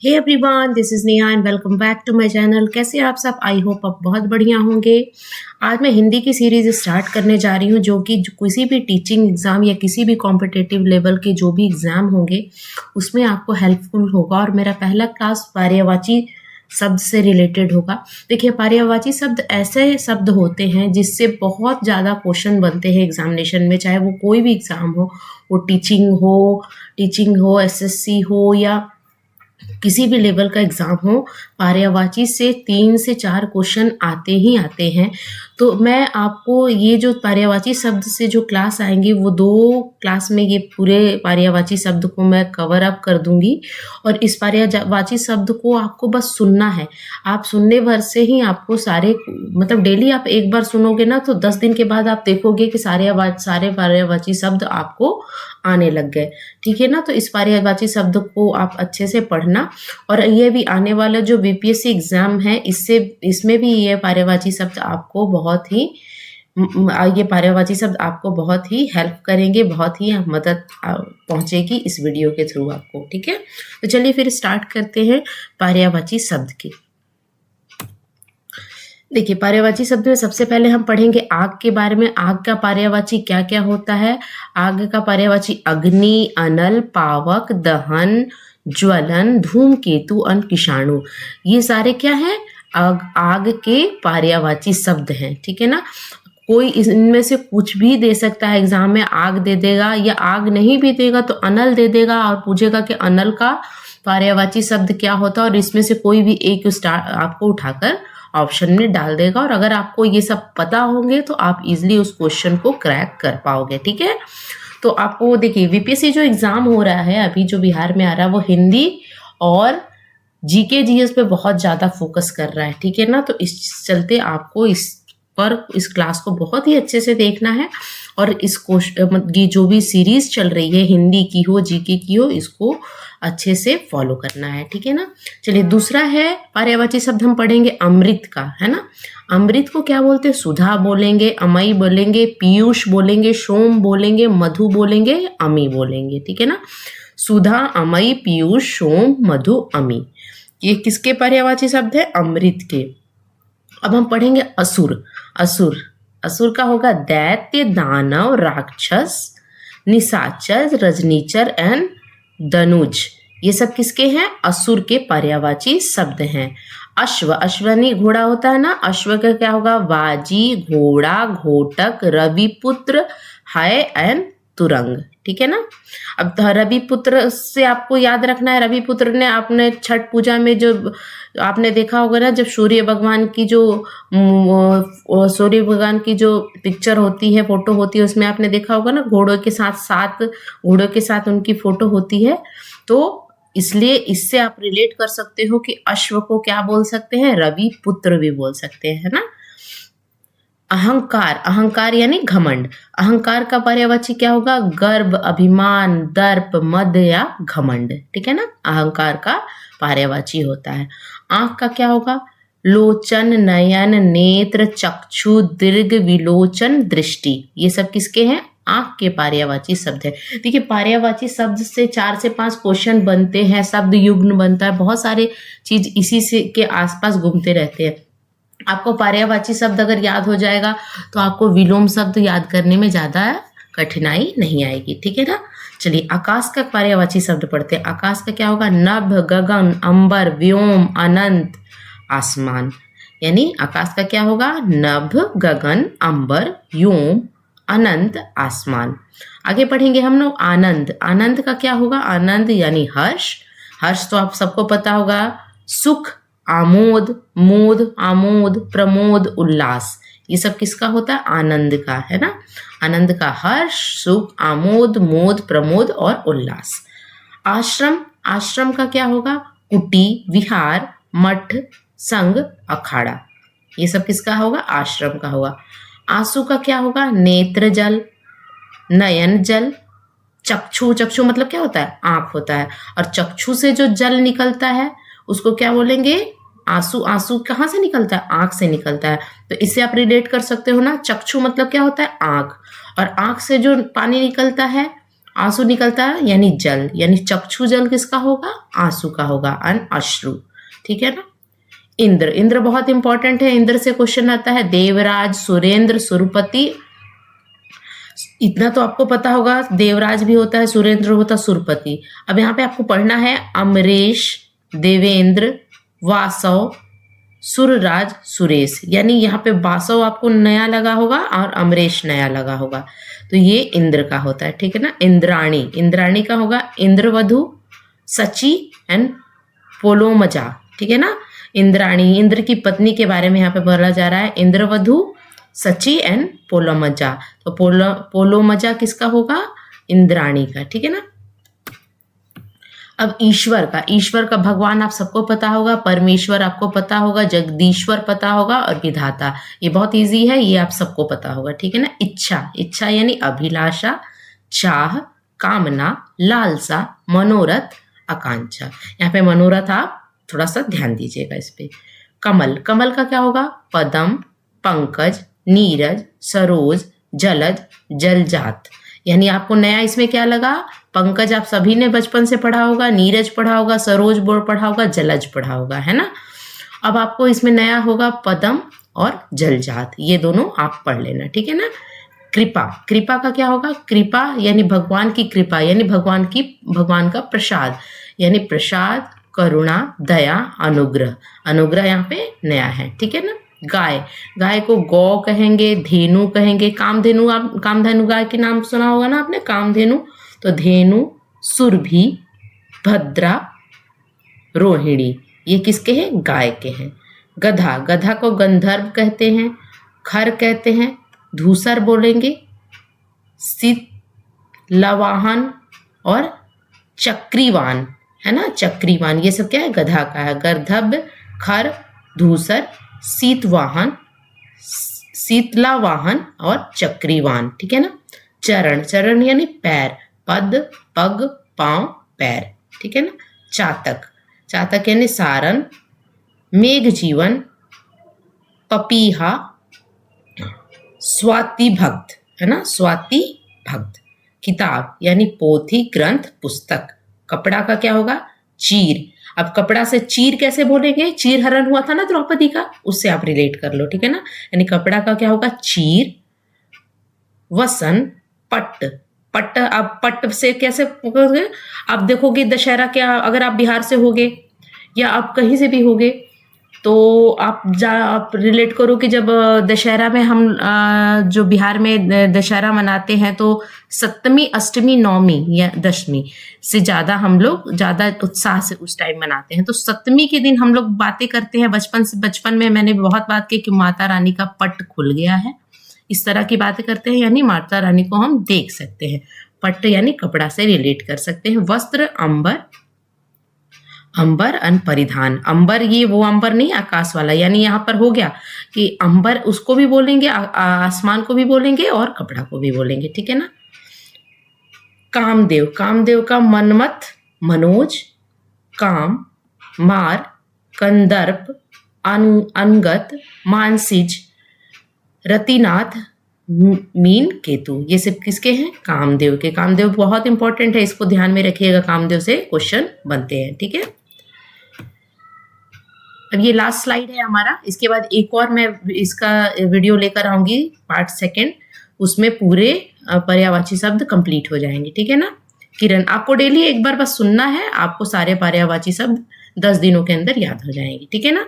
Hey everyone, this is Neha and welcome back to my channel. कैसे आप सब? I hope आप बहुत बढ़िया होंगे। आज मैं हिंदी की सीरीज़ स्टार्ट करने जा रही हूँ जो कि किसी भी टीचिंग एग्ज़ाम या किसी भी कॉम्पिटिटिव लेवल के जो भी एग्ज़ाम होंगे उसमें आपको हेल्पफुल होगा। और मेरा पहला क्लास पर्यायवाची शब्द से रिलेटेड होगा। देखिए, पर्यायवाची शब्द ऐसे शब्द होते हैं जिससे बहुत ज़्यादा क्वेश्चन बनते हैं एग्जामिनेशन में, चाहे वो कोई भी एग्ज़ाम हो, वो टीचिंग हो, एसएससी हो या किसी भी लेवल का एग्ज़ाम हो। पर्यायवाची से 3 से 4 क्वेश्चन आते ही आते हैं। तो मैं आपको ये जो पर्यायवाची शब्द से जो क्लास आएँगी वो 2 क्लास में ये पूरे पर्यायवाची शब्द को मैं कवर अप कर दूँगी। और इस पर्यायवाची शब्द को आपको बस सुनना है। आप सुनने भर से ही आपको सारे, मतलब डेली आप एक बार सुनोगे ना तो 10 दिन के बाद आप देखोगे कि सारे पर्यायवाची शब्द आपको आने लग गए। ठीक है ना? तो इस पर्यायवाची शब्द को आप अच्छे से पढ़ना। और ये भी आने वाला जो बीपीएससी एग्ज़ाम है इसमें भी ये पर्यायवाची शब्द आपको बहुत ही ये पर्यायवाची शब्द आपको बहुत ही हेल्प करेंगे, बहुत ही मदद पहुँचेगी इस वीडियो के थ्रू आपको। ठीक है? तो चलिए फिर स्टार्ट करते हैं पर्यायवाची शब्द की। देखिए, पर्यायवाची शब्द में सबसे पहले हम पढ़ेंगे आग के बारे में। आग का पर्यायवाची क्या-क्या होता है? आग का पर्यायवाची अग्नि, अनल, पावक, दहन, ज्वलन, धूमकेतु और किशाणु। ये सारे क्या हैं? आग के पर्यायवाची शब्द हैं। ठीक है ना? कोई इनमें से कुछ भी दे सकता है एग्जाम में। आग दे देगा या आग नहीं भी देगा तो अनल दे देगा और पूछेगा कि अनल का पर्यायवाची शब्द क्या होता है, और इसमें से कोई भी एक आपको उठाकर ऑप्शन में डाल देगा। और अगर आपको ये सब पता होंगे तो आप इजीली उस क्वेश्चन को क्रैक कर पाओगे। ठीक है? तो आपको देखिए, बीपीएससी जो एग्जाम हो रहा है अभी जो बिहार में आ रहा है वो हिंदी और जीके जीएस पे बहुत ज़्यादा फोकस कर रहा है। ठीक है ना? तो इस चलते आपको इस क्लास को बहुत ही अच्छे से देखना है। और ये जो भी सीरीज चल रही है, हिंदी की हो, जीके की हो, इसको अच्छे से फॉलो करना है। ठीक है ना? चलिए, दूसरा है पर्यायवाची शब्द हम पढ़ेंगे अमृत का, है ना? अमृत को क्या बोलते हैं? सुधा बोलेंगे, अमई बोलेंगे, पीयूष बोलेंगे, सोम बोलेंगे, मधु बोलेंगे, अमी बोलेंगे। ठीक है ना? सुधा, अमई, पीयूष, सोम, मधु, अमी, ये किसके पर्यायवाची शब्द है? अमृत के। अब हम पढ़ेंगे असुर। असुर का होगा दैत्य, दानव, राक्षस, निशाचर, रजनीचर एंड दनुज। ये सब किसके हैं? असुर के पर्यायवाची शब्द हैं। अश्वनी घोड़ा होता है ना? अश्व का क्या होगा? वाजी, घोड़ा, घोटक, रविपुत्र, है एंड तुरंग। ठीक है ना? अब रविपुत्र से आपको याद रखना है, रविपुत्र ने आपने छठ पूजा में जो आपने देखा होगा ना, जब सूर्य भगवान की जो पिक्चर होती है, फोटो होती है, उसमें आपने देखा होगा ना घोड़ों के साथ उनकी फोटो होती है। तो इसलिए इससे आप रिलेट कर सकते हो कि अश्व को क्या बोल सकते हैं? रवि पुत्र भी बोल सकते हैं, है ना? अहंकार यानी घमंड। अहंकार का पर्यायवाची क्या होगा? गर्व, अभिमान, दर्प, मद या घमंड। ठीक है ना? अहंकार का पर्यायवाची होता है। आंख का क्या होगा? लोचन, नयन, नेत्र, चक्षु, दीर्घ, विलोचन, दृष्टि। ये सब किसके हैं? आंख के पर्यायवाची शब्द है। देखिए, पर्यायवाची शब्द से 4 से 5 क्वेश्चन बनते हैं, शब्द युग्म बनता है, बहुत सारे चीज इसी से के आसपास घूमते रहते हैं। आपको पर्यायवाची शब्द अगर याद हो जाएगा तो आपको विलोम शब्द याद करने में ज्यादा कठिनाई नहीं आएगी। ठीक है ना? चलिए, आकाश का पर्यायवाची शब्द पढ़ते हैं। आकाश का क्या होगा? नभ, गगन, अंबर, व्योम, अनंत, आसमान। यानी आकाश का क्या होगा? नभ, गगन, अंबर, व्योम, अनंत, आसमान। आगे पढ़ेंगे हम लोग आनंद का क्या होगा? आनंद यानी हर्ष तो आप सबको पता होगा। सुख, आमोद, मोद, आमोद, प्रमोद, उल्लास, ये सब किसका होता है? आनंद का, है ना? आनंद का हर्ष, सुख, आमोद, मोद, प्रमोद और उल्लास। आश्रम का क्या होगा? कुटी, विहार, मठ, संघ, अखाड़ा, ये सब किसका होगा? आश्रम का होगा। आंसू का क्या होगा? नेत्र जल, नयन जल, चक्षु मतलब क्या होता है? आंख होता है। और चक्षु से जो जल निकलता है उसको क्या बोलेंगे? आंसू कहाँ से निकलता है? आंख से निकलता है। तो इससे आप रिलेट कर सकते हो ना, चक्षु मतलब क्या होता है? आंख। और आंख से जो पानी निकलता है आंसू निकलता है यानी जल, यानी चक्षु जल किसका होगा? आंसू का होगा, अश्रु। ठीक है ना। इंद्र, इंद्र बहुत इंपॉर्टेंट है, इंद्र से क्वेश्चन आता है। देवराज, सुरेंद्र, सुरपति, इतना तो आपको पता होगा, देवराज भी होता है, सुरेंद्र होता है, सुरपति। अब यहाँ पे आपको पढ़ना है अमरेश, देवेंद्र, वासव, सुरराज, सुरेश, यानी यहाँ पे वासव आपको नया लगा होगा और अमरेश नया लगा होगा, तो ये इंद्र का होता है। ठीक है ना। इंद्राणी, इंद्राणी का होगा इंद्रवधु, सची एंड पोलोमजा। ठीक है ना। इंद्राणी, इंद्र की पत्नी के बारे में यहाँ पे बोला जा रहा है। इंद्रवधु, सची एंड पोलोमजा, तो पोलोमजा किसका होगा? इंद्राणी का। ठीक है ना। अब ईश्वर का, ईश्वर का भगवान आप सबको पता होगा, परमेश्वर आपको पता होगा, जगदीश्वर पता होगा और विधाता, ये बहुत इजी है, ये आप सबको पता होगा। ठीक है ना। इच्छा, इच्छा यानी अभिलाषा, चाह, कामना, लालसा, मनोरथ, आकांक्षा। यहाँ पे मनोरथ आप थोड़ा सा ध्यान दीजिएगा इस पे। कमल, कमल का क्या होगा? पदम, पंकज, नीरज, सरोज, जलज, जलजात, यानी आपको नया इसमें क्या लगा? पंकज आप सभी ने बचपन से पढ़ा होगा, नीरज पढ़ा होगा, सरोज बोर्ड पढ़ा होगा, जलज पढ़ा होगा, है ना। अब आपको इसमें नया होगा पदम और जलजात, ये दोनों आप पढ़ लेना। ठीक है ना। कृपा, कृपा का क्या होगा? कृपा यानी भगवान की कृपा, यानी भगवान का प्रसाद, यानी प्रसाद, करुणा, दया, अनुग्रह, अनुग्रह यहाँ पे नया है। ठीक है ना। गाय, गाय को गौ कहेंगे, धेनु कहेंगे, कामधेनु, आप कामधेनु गाय के नाम सुना होगा ना आपने, कामधेनु, तो धेनु, सुरभि, भद्रा, रोहिणी, ये किसके हैं? गाय के हैं। गधा, गधा को गंधर्व कहते हैं, खर कहते हैं, धूसर बोलेंगे, शीतलवाहन और चक्रीवान, है ना, चक्रीवान, ये सब क्या है? गधा का है। गंधर्व, खर, धूसर, शीतवाहन, शीतलावाहन और चक्रीवान। ठीक है ना। चरण, चरण यानी पैर, पद, पग, पांव, पैर। ठीक है ना। चातक, चातक यानी सारन, मेघ जीवन, पपीहा, स्वाति भक्त, है ना, स्वाति भक्त। किताब यानी पोथी, ग्रंथ, पुस्तक। कपड़ा का क्या होगा? चीर, अब कपड़ा से चीर कैसे बोलेंगे? चीर हरण हुआ था ना द्रौपदी का, उससे आप रिलेट कर लो। ठीक है ना। यानी कपड़ा का क्या होगा? चीर। वसन, पट्ट, पट्ट, अब पट्ट से कैसे होगे? आप देखोगे दशहरा, क्या अगर आप बिहार से होगे या आप कहीं से भी होगे तो आप रिलेट करो कि जब दशहरा में हम जो बिहार में दशहरा मनाते हैं तो सप्तमी, अष्टमी, नवमी या दशमी से ज़्यादा हम लोग ज़्यादा उत्साह से उस टाइम मनाते हैं। तो सप्तमी के दिन हम लोग बातें करते हैं, बचपन में मैंने बहुत बात की कि माता रानी का पट खुल गया है, इस तरह की बातें करते हैं, यानी माता रानी को हम देख सकते हैं। पट्ट यानी कपड़ा से रिलेट कर सकते हैं। वस्त्र, अंबर, अंबर अन परिधान, अंबर ये वो अंबर नहीं आकाश वाला, यानी यहाँ पर हो गया कि अंबर उसको भी बोलेंगे, आसमान को भी बोलेंगे और कपड़ा को भी बोलेंगे। ठीक है ना। कामदेव, कामदेव का मनमथ, मनोज, काम, मार, कंदर्प, अनगत, मानसिज, रतिनाथ, मीन केतु, ये सब किसके हैं? कामदेव के। कामदेव बहुत इंपॉर्टेंट है, इसको ध्यान में रखिएगा, कामदेव से क्वेश्चन बनते हैं। ठीक है। अब ये लास्ट स्लाइड है हमारा, इसके बाद एक और मैं इसका वीडियो लेकर आऊंगी पार्ट सेकंड, उसमें पूरे पर्यायवाची शब्द कंप्लीट हो जाएंगे। ठीक है ना। किरण, आपको डेली एक बार बस सुनना है, आपको सारे पर्यायवाची शब्द 10 दिनों के अंदर याद हो जाएंगे। ठीक है ना।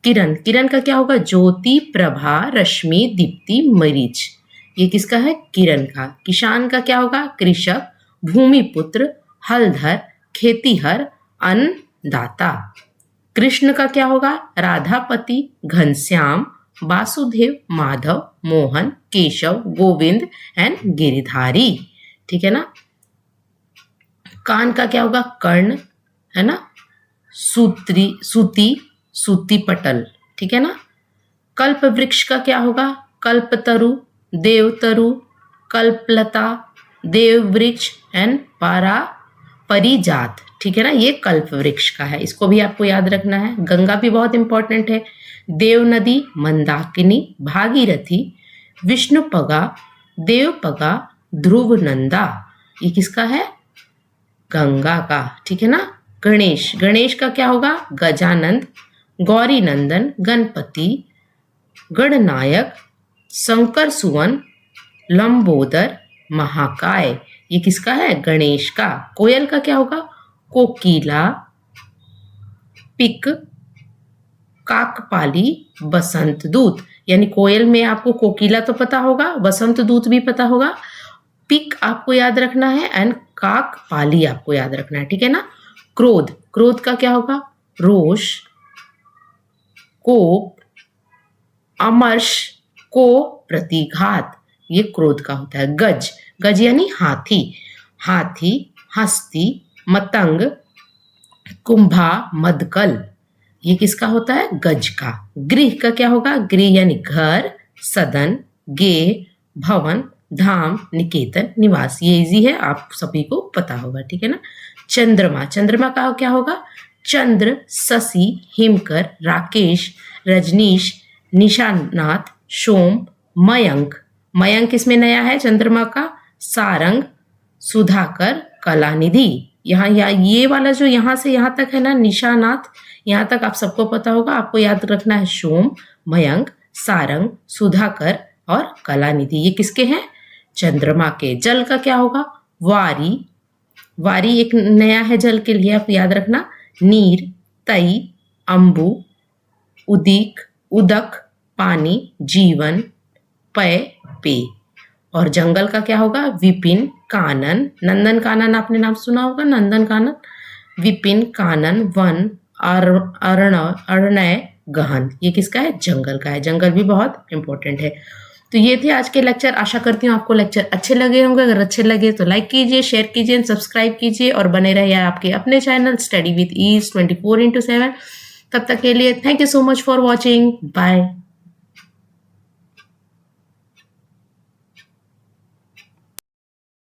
किरण, किरण का क्या होगा? ज्योति, प्रभा, रश्मि, दीप्ति, मरीच, ये किसका है? किरण का। किसान का क्या होगा? कृषक, भूमिपुत्र, हलधर, खेतीहर, अन्नदाता। कृष्ण का क्या होगा? राधापति, घनश्याम, वासुदेव, माधव, मोहन, केशव, गोविंद एंड गिरिधारी। ठीक है ना। कान का क्या होगा? कर्ण, है ना, सूती, सूती पटल। ठीक है ना। कल्प वृक्ष का क्या होगा? कल्पतरु, देवतरु, कल्पलता, देव वृक्ष एंड परिजात। ठीक है ना। ये कल्प वृक्ष का है, इसको भी आपको याद रखना है। गंगा भी बहुत इंपॉर्टेंट है। देव नदी, मंदाकिनी, भागीरथी, विष्णुपगा, देवपगा, ध्रुव नंदा। ये किसका है? गंगा का, ठीक है ना। गणेश, गणेश का क्या होगा? गजानंद, गौरी नंदन, गणपति, गणनायक, शंकर सुवन, लंबोदर, महाकाय। ये किसका है? गणेश का। कोयल का क्या होगा? कोकिला, पिक, काकपाली, बसंत दूत। यानी कोयल में आपको कोकिला तो पता होगा, बसंत दूत भी पता होगा, पिक आपको याद रखना है एंड काकपाली आपको याद रखना है, ठीक है ना। क्रोध, क्रोध का क्या होगा? रोष, कोप, अमर्ष, को प्रतिघात, ये क्रोध का होता है। गज, गज यानी हाथी, हाथी, हस्ती, मतंग, कुंभा, मदकल, ये किसका होता है? गज का। गृह का क्या होगा? गृह यानी घर, सदन, गे, भवन, धाम, निकेतन, निवास। ये इजी है, आप सभी को पता होगा, ठीक है ना। चंद्रमा, चंद्रमा का क्या होगा? चंद्र, शशि, हिमकर, राकेश, रजनीश, निशानाथ, सोम, मयंक। मयंक इसमें नया है चंद्रमा का। सारंग, सुधाकर, कलानिधि। यहाँ ये वाला जो यहाँ से यहाँ तक है ना, निशानाथ, यहाँ तक आप सबको पता होगा। आपको याद रखना है सोम, मयंक, सारंग, सुधाकर और कलानिधि। ये किसके हैं? चंद्रमा के। जल का क्या होगा? वारी, वारी एक नया है जल के लिए, आप याद रखना। नीर, तई, अंबु, उदिक, उदक, पानी, जीवन, पय, पे। और जंगल का क्या होगा? विपिन, कानन, नंदन कानन आपने नाम सुना होगा, नंदन कानन, विपिन, कानन, वन, अरण्य, गहन। ये किसका है? जंगल का है। जंगल भी बहुत इंपॉर्टेंट है। तो ये थे आज के लेक्चर। आशा करती हूँ आपको लेक्चर अच्छे लगे होंगे। अगर अच्छे लगे तो लाइक कीजिए, शेयर कीजिए, सब्सक्राइब कीजिए और बने रहिए आपके अपने चैनल स्टडी विद ईज 24/7। तब तक के लिए thank you so much for watching. Bye.